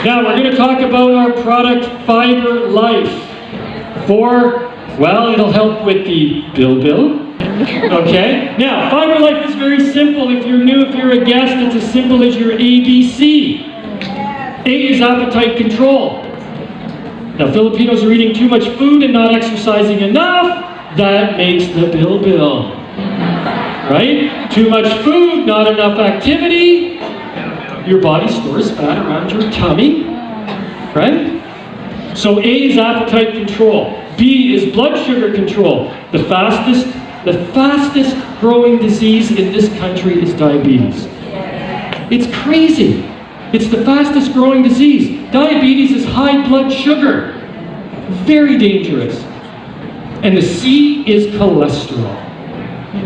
Now we're going to talk about our product fiberlife. Well, it'll help with the bill. Okay? Now, fiberlife is very simple. If you're new, if you're a guest, it's as simple as your ABC. A is appetite control. Now, Filipinos are eating too much food and not exercising enough. That makes the bill. Right? Too much food, not enough activity. Your body stores fat around your tummy. Right? So A is appetite control. B is blood sugar control. The fastest growing disease in this country is diabetes. It's crazy. It's the fastest growing disease. Diabetes is high blood sugar. Very dangerous. And the C is cholesterol.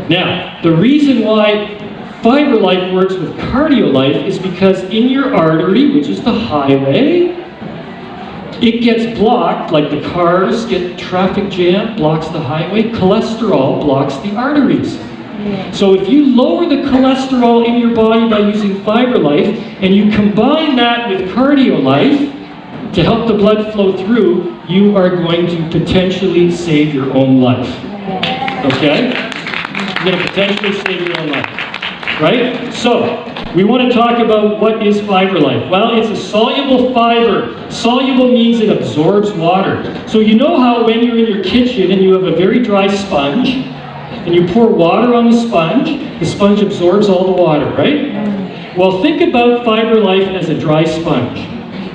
Now, the reason why fiberlife works with cardiolife is because in your artery, which is the highway, it gets blocked, like the cars get traffic jam, blocks the highway. Cholesterol blocks the arteries. So if you lower the cholesterol in your body by using fiberlife, and you combine that with cardiolife to help the blood flow through, you are going to potentially save your own life. Okay? You're going to potentially save your own life. Right? So, we want to talk about what is fiberlife. Well, it's a soluble fiber. Soluble means it absorbs water. So you know how when you're in your kitchen and you have a very dry sponge, and you pour water on the sponge absorbs all the water, right? Well, think about fiberlife as a dry sponge.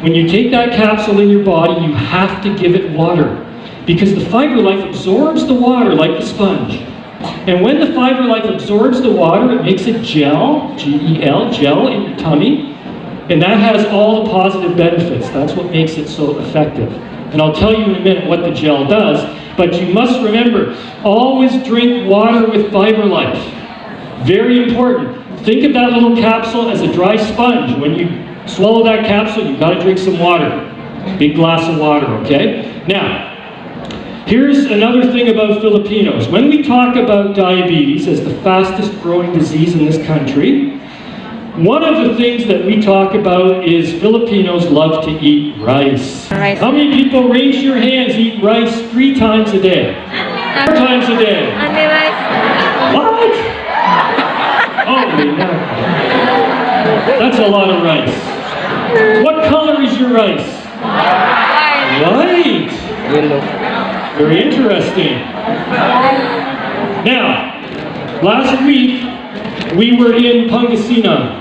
When you take that capsule in your body, you have to give it water, because the fiberlife absorbs the water like the sponge. And when the fiberlife absorbs the water, it makes a gel, G-E-L, gel in your tummy, and that has all the positive benefits. That's what makes it so effective. And I'll tell you in a minute what the gel does, but you must remember, always drink water with fiberlife. Very important. Think of that little capsule as a dry sponge. When you swallow that capsule, you've got to drink some water. Big glass of water, okay? Now, here's another thing about Filipinos. When we talk about diabetes as the fastest growing disease in this country, one of the things that we talk about is Filipinos love to eat rice. How many people, raise your hands, eat rice 3 times a day? 4 times a day? What? Holy mackerel. That's a lot of rice. What color is your rice? White. Very interesting. Now, last week we were in Pangasinan,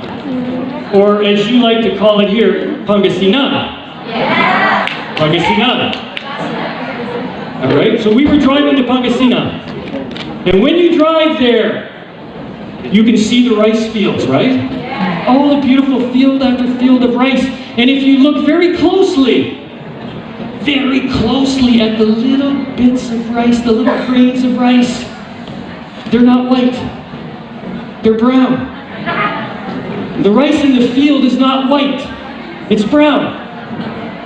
or as you like to call it here, Pangasinan. Pangasinan. All right, so we were driving to Pangasinan, and when you drive there, you can see the rice fields, right? All the beautiful field after field of rice, and if you look very closely at the little bits of rice, the little grains of rice, they're not white, they're brown. The rice in the field is not white, it's brown.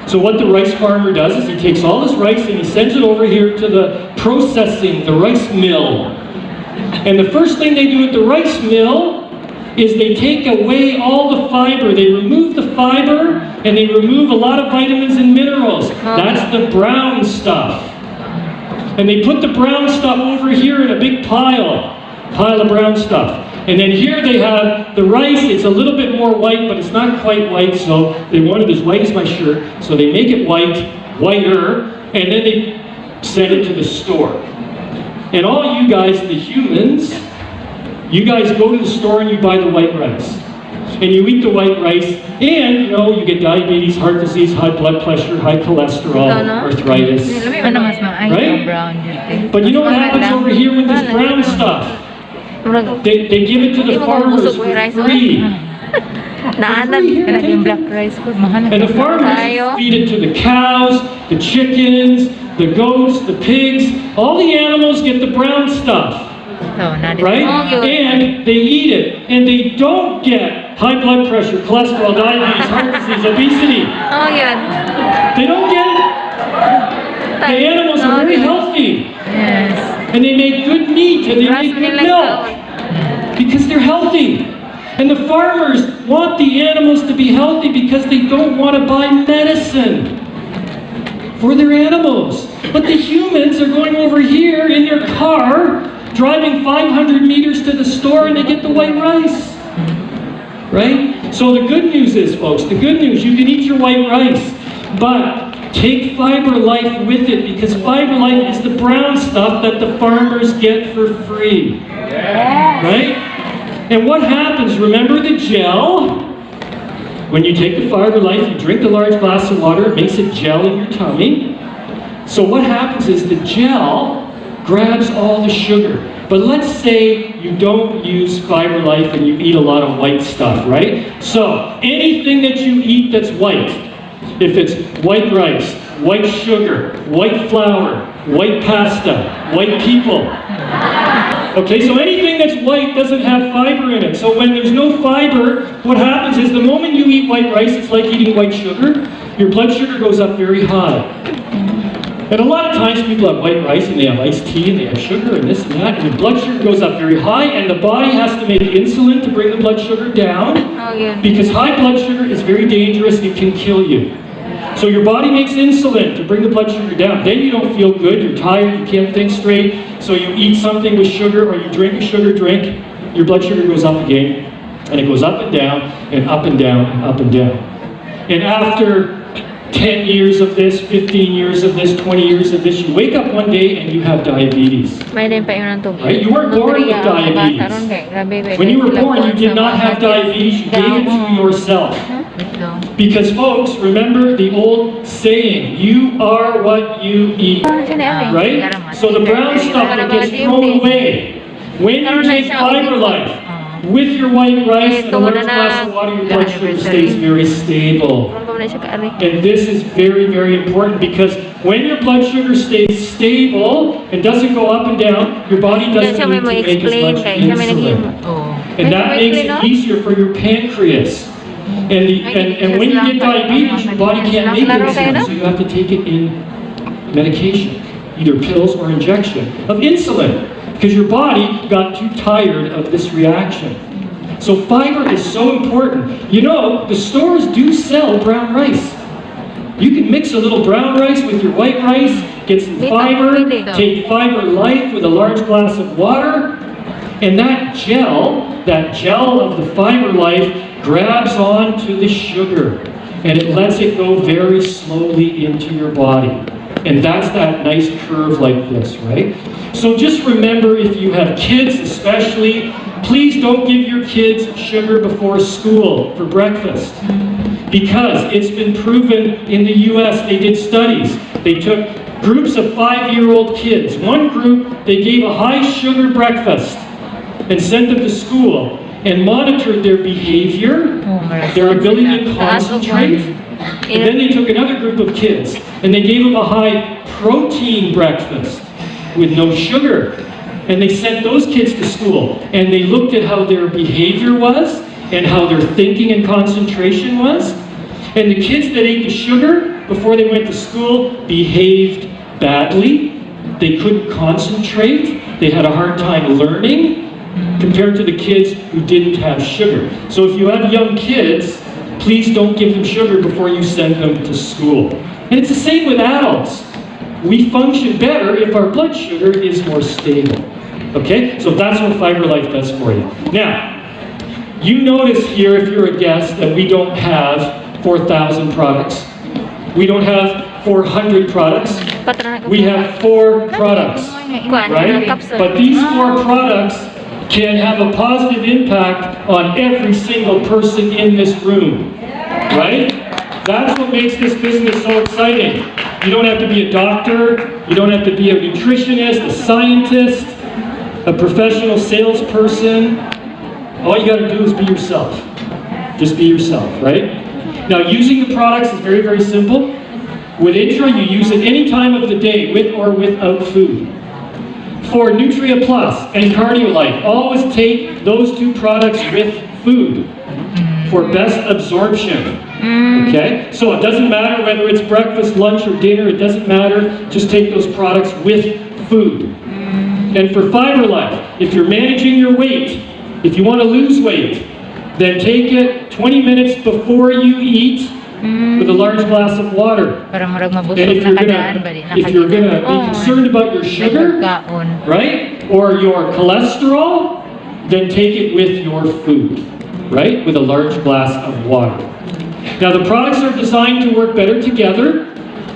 So what the rice farmer does is he takes all this rice and he sends it over here to the processing, the rice mill. And the first thing they do at the rice mill is they take away all the fiber. They remove the fiber and they remove a lot of vitamins and minerals. That's the brown stuff. And they put the brown stuff over here in a big pile of brown stuff. And then here they have the rice. It's a little bit more white, but it's not quite white, so they want it as white as my shirt. So they make it whiter, and then they send it to the store. And all you guys, the humans, you guys go to the store and you buy the white rice. And you eat the white rice, and you get diabetes, heart disease, high blood pressure, high cholesterol, arthritis. Right? But you know what happens over here with this brown stuff? They give it to the farmers for free. And the farmers feed it to the cows, the chickens, the goats, the pigs. All the animals get the brown stuff. Right? And they eat it. And they don't get high blood pressure, cholesterol, diabetes, heart disease, obesity. They don't get it. The animals are very healthy. And they make good meat and they make good milk. Because they're healthy. And the farmers want the animals to be healthy because they don't want to buy medicine for their animals. But the humans are going over here in their car, driving 500 meters to the store, and they get the white rice. Right? So the good news is, folks, the good news, you can eat your white rice, but take fiberlife with it, because fiberlife is the brown stuff that the farmers get for free. Right? And what happens, remember the gel? When you take the fiberlife, you drink a large glass of water, it makes a gel in your tummy. So what happens is the gel grabs all the sugar. But let's say you don't use fiberlife and you eat a lot of white stuff, right? So anything that you eat that's white, if it's white rice, white sugar, white flour, white pasta, white people. Okay, so anything that's white doesn't have fiber in it. So when there's no fiber, what happens is the moment you eat white rice, it's like eating white sugar. Your blood sugar goes up very high. And a lot of times people have white rice and they have iced tea and they have sugar and this and that, and the blood sugar goes up very high, and the body has to make insulin to bring the blood sugar down, because high blood sugar is very dangerous, it can kill you. So your body makes insulin to bring the blood sugar down. Then you don't feel good, you're tired, you can't think straight, so you eat something with sugar or you drink a sugar drink, your blood sugar goes up again, and it goes up and down, and up and down, and up and down. And after 10 years of this, 15 years of this, 20 years of this, you wake up one day and you have diabetes. Right? You weren't born with diabetes. When you were born, you did not have diabetes, you gave it to yourself. Because folks, remember the old saying, you are what you eat. Right? So the brown stuff that gets thrown away, when you take fiberlife, with your white rice and a large glass of water, your blood sugar stays very stable. And this is very, very important, because when your blood sugar stays stable and doesn't go up and down, your body doesn't need to make as much insulin. And that makes it easier for your pancreas. And when you get diabetes, your body can't make insulin, so you have to take it in medication, either pills or injection of insulin, because your body got too tired of this reaction. So fiber is so important. You know, the stores do sell brown rice. You can mix a little brown rice with your white rice, get some fiber, take fiberlife with a large glass of water, and that gel of the fiberlife grabs onto the sugar, and it lets it go very slowly into your body. And that's that nice curve like this, right? So just remember, if you have kids especially, please don't give your kids sugar before school for breakfast. Because it's been proven in the US, they did studies. They took groups of 5-year-old kids. One group, they gave a high sugar breakfast and sent them to school and monitored their behavior, their ability to concentrate. And then they took another group of kids and they gave them a high protein breakfast with no sugar. And they sent those kids to school and they looked at how their behavior was and how their thinking and concentration was. And the kids that ate the sugar before they went to school behaved badly. They couldn't concentrate. They had a hard time learning compared to the kids who didn't have sugar. So if you have young kids, please don't give them sugar before you send them to school. And it's the same with adults. We function better if our blood sugar is more stable. Okay? So that's what fiberlife does for you. Now, you notice here, if you're a guest, that we don't have 4,000 products. We don't have 400 products. We have 4 products. Right? But these 4 products can have a positive impact on every single person in this room. Right? That's what makes this business so exciting. You don't have to be a doctor, you don't have to be a nutritionist, a scientist, a professional salesperson. All you got to do is be yourself. Just be yourself, right? Now, using the products is very, very simple. With Intra, you use it any time of the day, with or without food. For nutriaplus and cardiolife, always take those 2 products with food for best absorption. Okay? So it doesn't matter whether it's breakfast, lunch, or dinner, it doesn't matter. Just take those products with food. And for fiberlife, if you're managing your weight, if you want to lose weight, then take it 20 minutes before you eat with a large glass of water. Para murag And mabusog na kadaan ba di if you're gonna be concerned about your sugar, right, or your cholesterol, then take it with your food, right, with a large glass of water. Now the products are designed to work better together,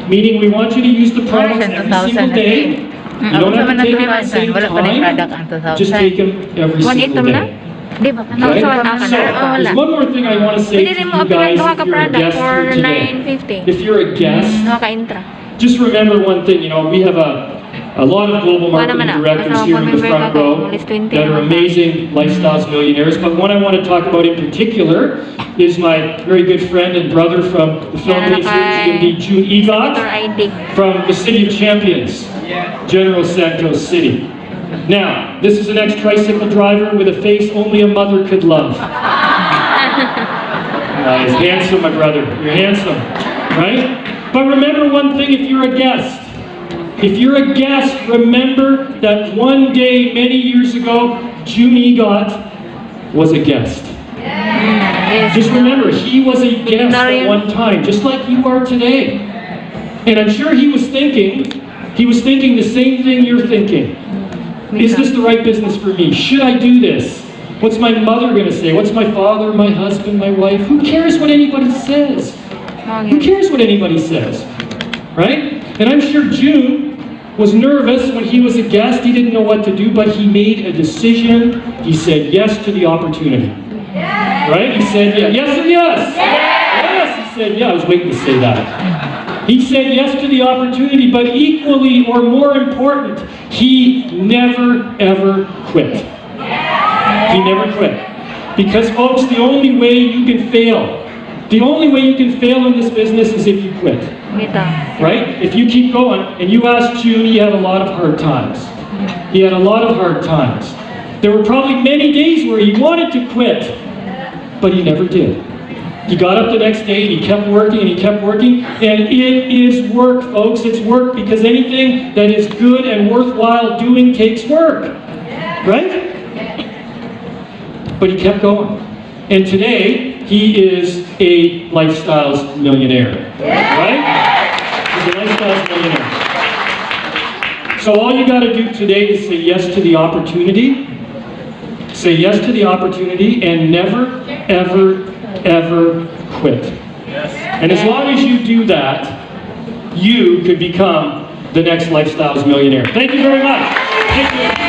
meaning we want you to use the products every single day. You don't have to take them at the same time. Just take them every single day. Di ba? Okay? So, there's one more thing I want to say to Pwede rin you mo guys appeal if you're a guest for here today. 950. If you're a guest, Intra. just remember one thing, you know, we have a lot of global marketing directors here in the front row that are amazing lifestyles millionaires, but one I want to talk about in particular is my very good friend and brother from the Philippines, GMD, June Egot, from the City of Champions, General Santos City. Now, this is an ex-tricycle driver with a face only a mother could love. He's handsome, my brother. You're handsome, right? But remember one thing if you're a guest. If you're a guest, remember that one day, many years ago, June Egot was a guest. Just remember, he was a guest at one time, just like you are today. And I'm sure he was thinking the same thing you're thinking. Is this the right business for me? Should I do this? What's my mother going to say? What's my father, my husband, my wife? Who cares what anybody says? Who cares what anybody says? Right? And I'm sure June was nervous when he was a guest. He didn't know what to do, but he made a decision. He said yes to the opportunity. Right? He said yes. Yes or yes? Yes, he said, yeah, I was waiting to say that. He said yes to the opportunity, but equally or more important, he never ever quit. He never quit. Because folks, the only way you can fail in this business is if you quit. Right? If you keep going, and you ask June, he had a lot of hard times. He had a lot of hard times. There were probably many days where he wanted to quit, but he never did. He got up the next day and he kept working and he kept working. And it is work, folks. It's work because anything that is good and worthwhile doing takes work. Right? But he kept going. And today, he is a lifestyles millionaire. Right? He's a lifestyles millionaire. So all you got to do today is say yes to the opportunity. Say yes to the opportunity and never, ever quit. And as long as you do that, you could become the next lifestyles millionaire. Thank you very much. Thank you.